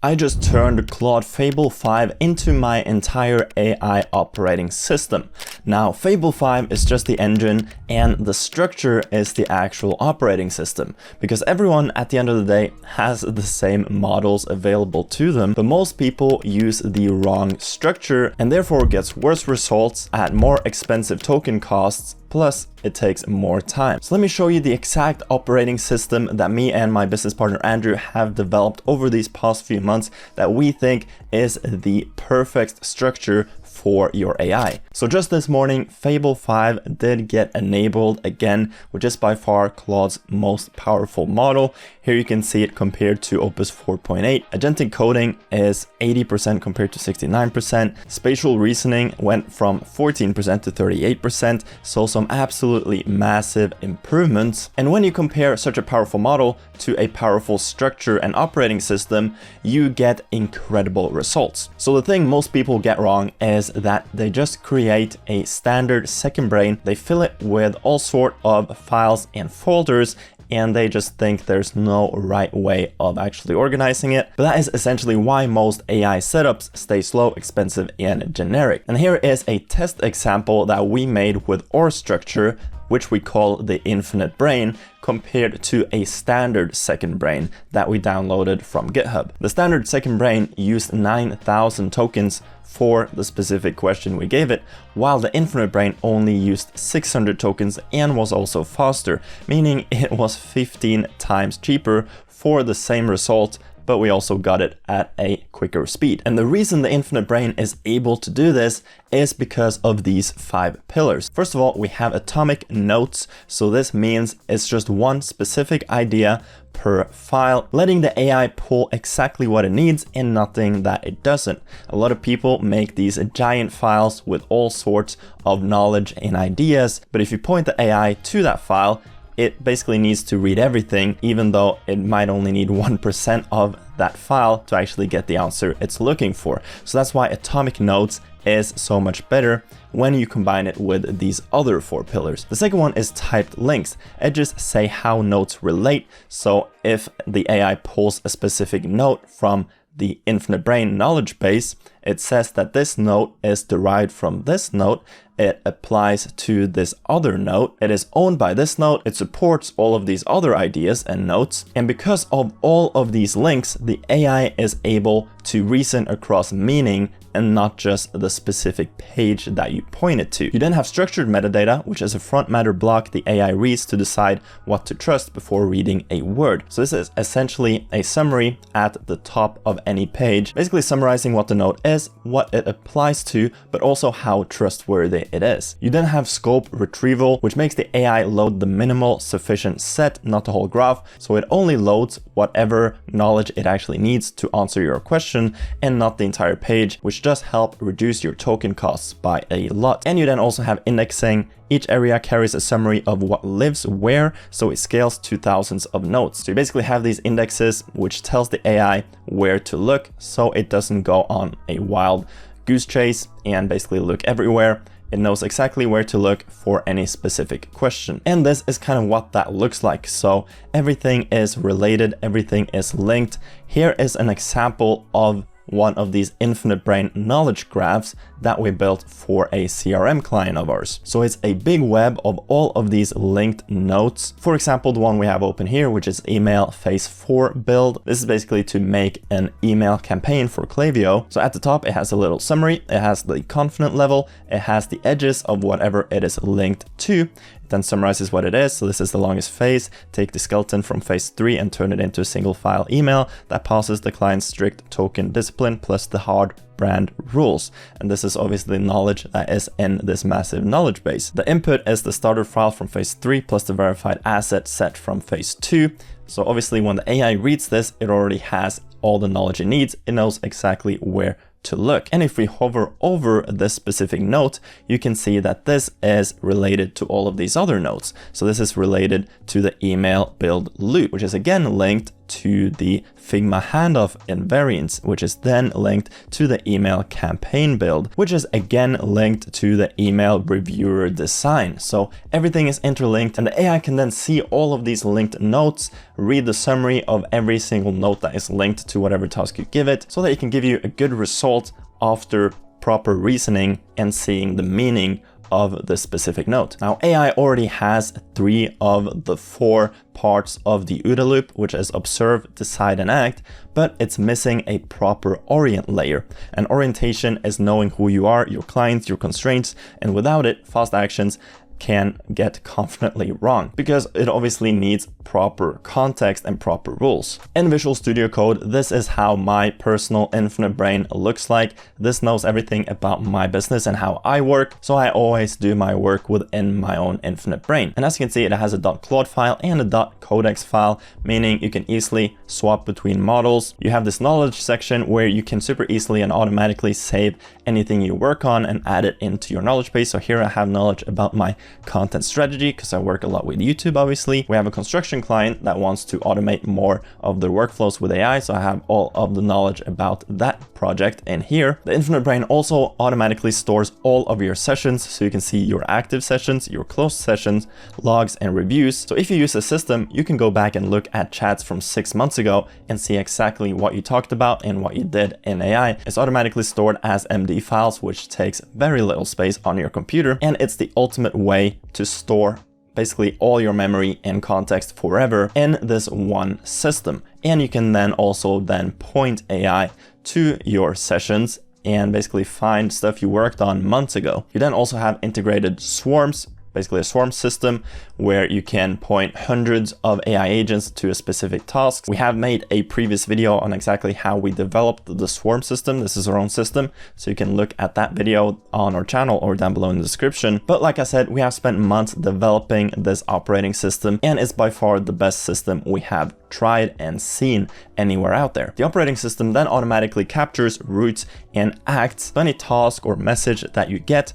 I just turned Claude Fable 5 into my entire AI operating system. Now, Fable 5 is just the engine and the structure is the actual operating system, because everyone at the end of the day has the same models available to them, but most people use the wrong structure and therefore gets worse results at more expensive token costs. Plus, it takes more time. So let me show you the exact operating system that me and my business partner Andrew have developed over these past few months that we think is the perfect structure for your AI. So just this morning, Fable 5 did get enabled again, which is by far Claude's most powerful model. Here you can see it compared to Opus 4.8. Agentic coding is 80% compared to 69%. Spatial reasoning went from 14% to 38%. So some absolutely massive improvements. And when you compare such a powerful model to a powerful structure and operating system, you get incredible results. So the thing most people get wrong is that they just create a standard second brain, they fill it with all sort of files and folders, and they just think there's no right way of actually organizing it. But that is essentially why most AI setups stay slow, expensive, and generic. And here is a test example that we made with our structure, which we call the infinite brain, compared to a standard second brain that we downloaded from GitHub. The standard second brain used 9,000 tokens for the specific question we gave it, while the infinite brain only used 600 tokens and was also faster, meaning it was 15 times cheaper for the same result, but we also got it at a quicker speed. And the reason the infinite brain is able to do this is because of these 5 pillars. First of all, we have atomic notes. So this means it's just one specific idea per file, letting the AI pull exactly what it needs and nothing that it doesn't. A lot of people make these giant files with all sorts of knowledge and ideas, but if you point the AI to that file, it basically needs to read everything, even though it might only need 1% of that file to actually get the answer it's looking for. So that's why atomic notes is so much better when you combine it with these other 4 pillars. The second one is typed links. Edges say how notes relate. So if the AI pulls a specific note from the infinite brain knowledge base, it says that this note is derived from this note. It applies to this other note. It is owned by this note. It supports all of these other ideas and notes. And because of all of these links, the AI is able to reason across meaning and not just the specific page that you point it to. You then have structured metadata, which is a front matter block the AI reads to decide what to trust before reading a word. So this is essentially a summary at the top of any page, basically summarizing what the note is, what it applies to, but also how trustworthy it is. You then have scope retrieval, which makes the AI load the minimal sufficient set, not the whole graph. So it only loads whatever knowledge it actually needs to answer your question and not the entire page, which does help reduce your token costs by a lot. And you then also have indexing. Each area carries a summary of what lives where, so it scales to thousands of nodes. So you basically have these indexes, which tells the AI where to look, so it doesn't go on a wild goose chase and basically look everywhere. It knows exactly where to look for any specific question. And this is kind of what that looks like. So everything is related, everything is linked. Here is an example of one of these infinite brain knowledge graphs that we built for a CRM client of ours. So it's a big web of all of these linked notes. For example, the one we have open here, which is email phase 4 build. This is basically to make an email campaign for Klaviyo. So at the top, it has a little summary. It has the confidence level. It has the edges of whatever it is linked to. Then summarizes what it is. So this is the longest phase. Take the skeleton from phase 3 and turn it into a single file email that passes the client's strict token discipline plus the hard brand rules. And this is obviously knowledge that is in this massive knowledge base. The input is the starter file from phase 3 plus the verified asset set from phase 2. So obviously when the AI reads this, it already has all the knowledge it needs. It knows exactly where to look. And if we hover over this specific note, you can see that this is related to all of these other notes. So this is related to the email build loop, which is again linked to the Figma handoff invariance, which is then linked to the email campaign build, which is again linked to the email reviewer design. So everything is interlinked, and the AI can then see all of these linked notes, read the summary of every single note that is linked to whatever task you give it, so that it can give you a good result after proper reasoning and seeing the meaning of the specific note. Now, AI already has 3 of the 4 parts of the OODA loop, which is observe, decide, and act, but it's missing a proper orient layer. And orientation is knowing who you are, your clients, your constraints, and without it, fast actions can get confidently wrong, because it obviously needs proper context and proper rules. In Visual Studio Code, this is how my personal infinite brain looks like. This knows everything about my business and how I work, so I always do my work within my own infinite brain. And as you can see, it has a .claude file and a .codex file, meaning you can easily swap between models. You have this knowledge section where you can super easily and automatically save anything you work on and add it into your knowledge base. So here I have knowledge about my content strategy, because I work a lot with YouTube, obviously. We have a construction client that wants to automate more of their workflows with AI, so I have all of the knowledge about that project in here. The infinite brain also automatically stores all of your sessions, so you can see your active sessions, your closed sessions, logs, and reviews. So if you use a system, you can go back and look at chats from 6 months ago and see exactly what you talked about and what you did in AI. It's automatically stored as MD files, which takes very little space on your computer, and it's the ultimate way to store basically all your memory and context forever in this one system. And you can then also point AI to your sessions and basically find stuff you worked on months ago. You then also have integrated swarms, basically a swarm system where you can point hundreds of AI agents to a specific task. We have made a previous video on exactly how we developed the swarm system. This is our own system, so you can look at that video on our channel or down below in the description. But like I said, we have spent months developing this operating system, and it's by far the best system we have tried and seen anywhere out there. The operating system then automatically captures, routes, and acts. So any task or message that you gets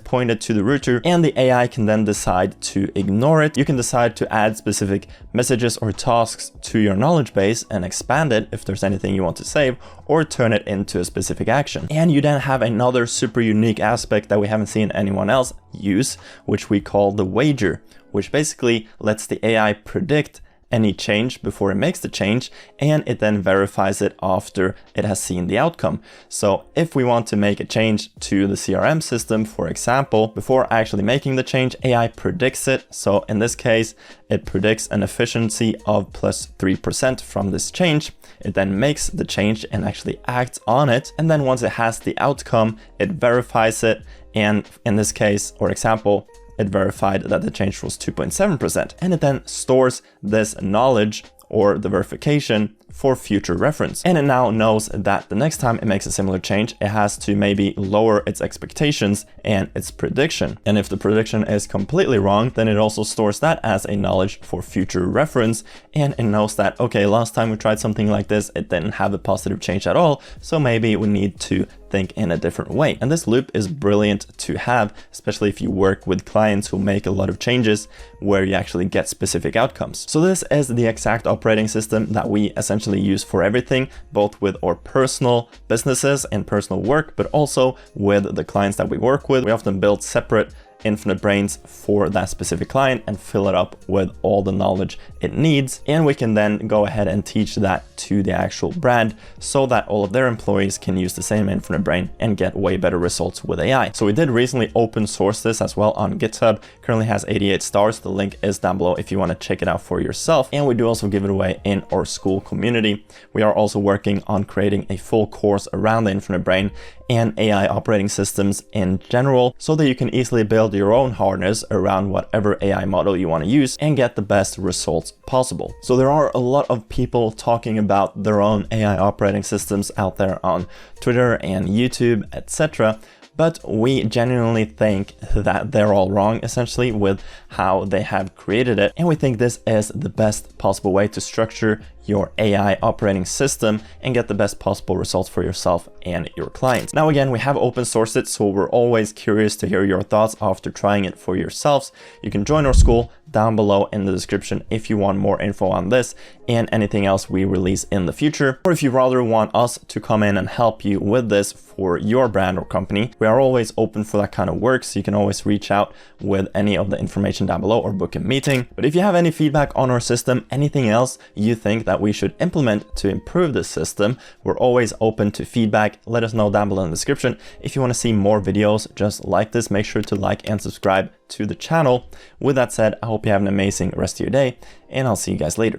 pointed to the router, and the AI can then decide to ignore it. You can decide to add specific messages or tasks to your knowledge base and expand it if there's anything you want to save, or turn it into a specific action. And you then have another super unique aspect that we haven't seen anyone else use, which we call the wager, which basically lets the AI predict any change before it makes the change, and it then verifies it after it has seen the outcome. So if we want to make a change to the CRM system, for example, before actually making the change, AI predicts it. So in this case, it predicts an efficiency of plus 3% from this change. It then makes the change and actually acts on it. And then once it has the outcome, it verifies it. And in this case or example, it verified that the change was 2.7%, and it then stores this knowledge or the verification for future reference. And it now knows that the next time it makes a similar change, it has to maybe lower its expectations and its prediction. And if the prediction is completely wrong, then it also stores that as a knowledge for future reference. And it knows that, okay, last time we tried something like this, it didn't have a positive change at all. So maybe we need to think in a different way. And this loop is brilliant to have, especially if you work with clients who make a lot of changes where you actually get specific outcomes. So this is the exact operating system that we essentially use for everything, both with our personal businesses and personal work, but also with the clients that we work with. We often build separate infinite brains for that specific client and fill it up with all the knowledge it needs. And we can then go ahead and teach that to the actual brand so that all of their employees can use the same infinite brain and get way better results with AI. So we did recently open source this as well on GitHub. Currently has 88 stars. The link is down below if you want to check it out for yourself. And we do also give it away in our school community. We are also working on creating a full course around the infinite brain and AI operating systems in general, so that you can easily build your own harness around whatever AI model you want to use and get the best results possible. So there are a lot of people talking about their own AI operating systems out there on Twitter and YouTube, etc. But we genuinely think that they're all wrong, essentially, with how they have created it. And we think this is the best possible way to structure your AI operating system and get the best possible results for yourself and your clients. Now again, we have open sourced it, so we're always curious to hear your thoughts after trying it for yourselves. You can join our school down below in the description if you want more info on this and anything else we release in the future. Or if you rather want us to come in and help you with this for your brand or company, we are always open for that kind of work, so you can always reach out with any of the information down below or book a meeting. But if you have any feedback on our system, anything else you think that we should implement to improve this system, we're always open to feedback. Let us know down below in the description. If you want to see more videos just like this, make sure to like and subscribe to the channel. With that said, I hope you have an amazing rest of your day, and I'll see you guys later.